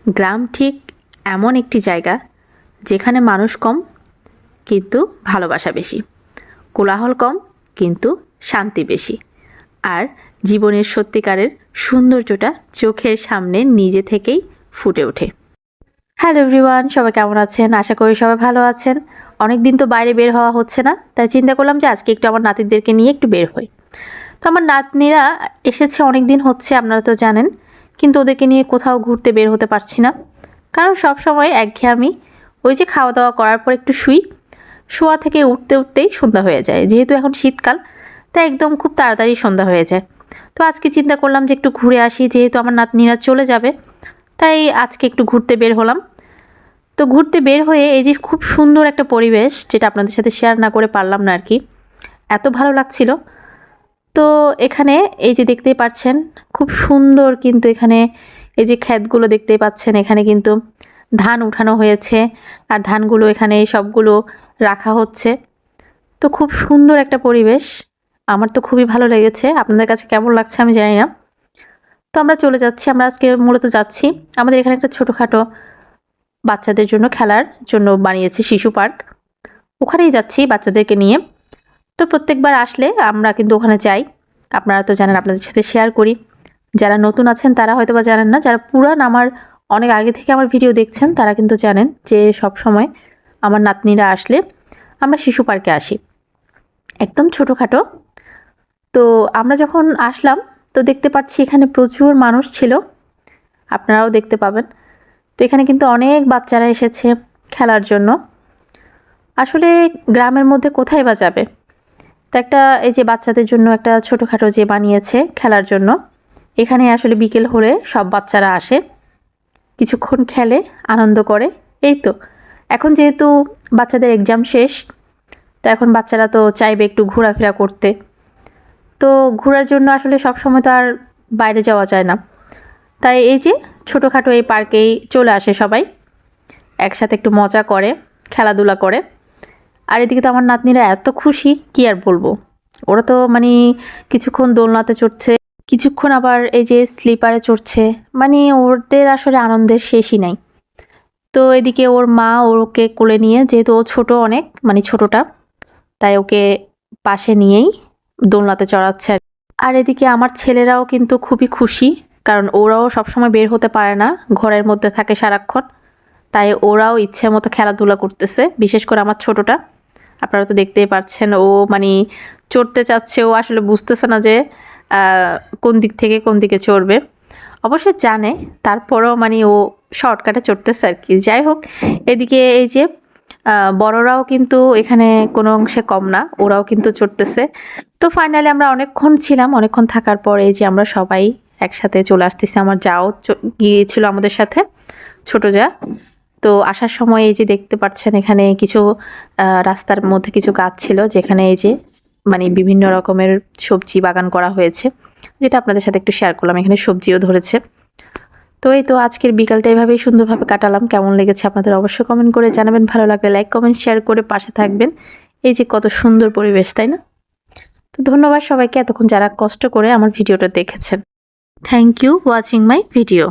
গ্রাম ঠিক এমন একটি জায়গা যেখানে মানুষ কম কিন্তু ভালোবাসা বেশি, কোলাহল কম কিন্তু শান্তি বেশি, আর জীবনের সত্যিকারের সৌন্দর্যটা চোখের সামনে নিজে থেকেই ফুটে ওঠে। হ্যালো এভরিওয়ান, সবাই কেমন আছেন? আশা করি সবাই ভালো আছেন। অনেক দিন তো বাইরে বের হওয়া হচ্ছে না, তাই চিন্তা করলাম যে আজকে একটু আমার নাতিদেরকে নিয়ে একটু বের হই। তো আমার নাতনিরা এসেছে অনেক দিন হচ্ছে, আপনারা তো জানেন, কিন্তু ওদেরকে নিয়ে কোথাও ঘুরতে বের হতে পারছি না। কারণ সব সময় একঘেয়েমি, ওই যে খাওয়া দাওয়া করার পর একটু শোয়া থেকে উঠতে উঠতেই সন্ধ্যা হয়ে যায়। যেহেতু এখন শীতকাল, তাই একদম খুব তাড়াতাড়ি সন্ধ্যা হয়ে যায়। তো আজকে চিন্তা করলাম যে একটু ঘুরে আসি, যেহেতু আমার নাতনিরা চলে যাবে, তাই আজকে একটু ঘুরতে বের হলাম। তো ঘুরতে বের হয়ে এই যে খুব সুন্দর একটা পরিবেশ, যেটা আপনাদের সাথে শেয়ার না করে পারলাম না আর কি, এত ভালো লাগছিল। তো এখানে এই যে দেখতেই পাচ্ছেন খুব সুন্দর, কিন্তু এখানে এই যে ক্ষেতগুলো দেখতেই পাচ্ছেন, এখানে কিন্তু ধান উঠানো হয়েছে, আর ধানগুলো এখানে সবগুলো রাখা হচ্ছে। তো খুব সুন্দর একটা পরিবেশ, আমার তো খুবই ভালো লেগেছে। আপনাদের কাছে কেমন লাগছে আমি জানি না। তো আমরা চলে যাচ্ছি, আমরা আজকে মূলত যাচ্ছি, আমাদের এখানে একটা ছোটোখাটো বাচ্চাদের জন্য খেলার জন্য বানিয়েছে শিশু পার্ক, ওখানেই যাচ্ছি বাচ্চাদেরকে নিয়ে। তো প্রত্যেকবার আসলে আমরা কিন্তু ওখানে যাই, আপনারা তো জানেন, আপনাদের সাথে শেয়ার করি। যারা নতুন আছেন তারা হয়তো বা জানেন না, যারা পুরান আমার অনেক আগে থেকে আমার ভিডিও দেখছেন তারা কিন্তু জানেন যে সব সময় আমার নাতনিরা আসলে আমরা শিশু পার্কে আসি, একদম ছোটোখাটো। তো আমরা যখন আসলাম তো দেখতে পাচ্ছি এখানে প্রচুর মানুষ ছিল, আপনারাও দেখতে পাবেন। তো এখানে কিন্তু অনেক বাচ্চারা এসেছে খেলার জন্য। আসলে গ্রামের মধ্যে কোথায় বা যাবে, তো একটা এই যে বাচ্চাদের জন্য একটা ছোটোখাটো যে বানিয়েছে খেলার জন্য, এখানে আসলে বিকেল হলে সব বাচ্চারা আসে, কিছুক্ষণ খেলে আনন্দ করে। এই তো এখন যেহেতু বাচ্চাদের এক্সাম শেষ, তো এখন বাচ্চারা তো চাইবে একটু ঘোরাফেরা করতে। তো ঘোরার জন্য আসলে সব সময় তো আর বাইরে যাওয়া যায় না, তাই এই যে ছোটোখাটো এই পার্কেই চলে আসে সবাই, একসাথে একটু মজা করে, খেলাধুলা করে। আর এদিকে তো আমার নাতনিরা এত খুশি, কি আর বলবো। ওরা তো মানে কিছুক্ষণ দোলনাতে চড়ছে, কিছুক্ষণ আবার এই যে স্লিপারে চড়ছে, মানে ওদের আসলে আনন্দের শেষই নাই। তো এদিকে ওর মা ওকে কোলে নিয়ে, যেহেতু ও ছোট অনেক, মানে ছোটটা, তাই ওকে পাশে নিয়েই দোলনাতে চড়াচ্ছে। আর এদিকে আমার ছেলেরাও কিন্তু খুবই খুশি, কারণ ওরাও সবসময় বের হতে পারে না, ঘরের মধ্যে থাকে সারাক্ষণ, তাই ওরাও ইচ্ছে মতো খেলাধুলা করতেছে। বিশেষ করে আমার ছোটটা, আপনারা তো দেখতেই পাচ্ছেন, ও মানে চড়তে চাচ্ছে, ও আসলে বুঝতেছে না যে কোন দিক থেকে কোন দিকে চড়বে। অবশ্যই জানে, তারপরেও মানে ও শর্টকাটে চড়তেছে আর কি। যাই হোক, এদিকে এই যে বড়রাও কিন্তু এখানে কোনো অংশে কম না, ওরাও কিন্তু চড়তেছে। তো ফাইনালি আমরা অনেকক্ষণ ছিলাম, অনেকক্ষণ থাকার পর এই যে আমরা সবাই একসাথে চলে আসতেছি। আমার যাও গিয়েছিল আমাদের সাথে, ছোট যা। তো আসার সময় এই যে দেখতে পাচ্ছেন এখানে কিছু রাস্তার মধ্যে কিছু গাছ ছিল, যেখানে এই যে মানে বিভিন্ন রকমের সবজি বাগান করা হয়েছে, যেটা আপনাদের সাথে একটু শেয়ার করলাম। এখানে সবজিও ধরেছে। তো এই তো আজকের বিকালটা এভাবেই সুন্দরভাবে কাটালাম। কেমন লেগেছে আপনাদের অবশ্যই কমেন্ট করে জানাবেন। ভালো লাগলে লাইক কমেন্ট শেয়ার করে পাশে থাকবেন। এই যে কত সুন্দর পরিবেশ, তাই না? তো ধন্যবাদ সবাইকে এতক্ষণ যারা কষ্ট করে আমার ভিডিওটা দেখেছেন। Thank you watching my video.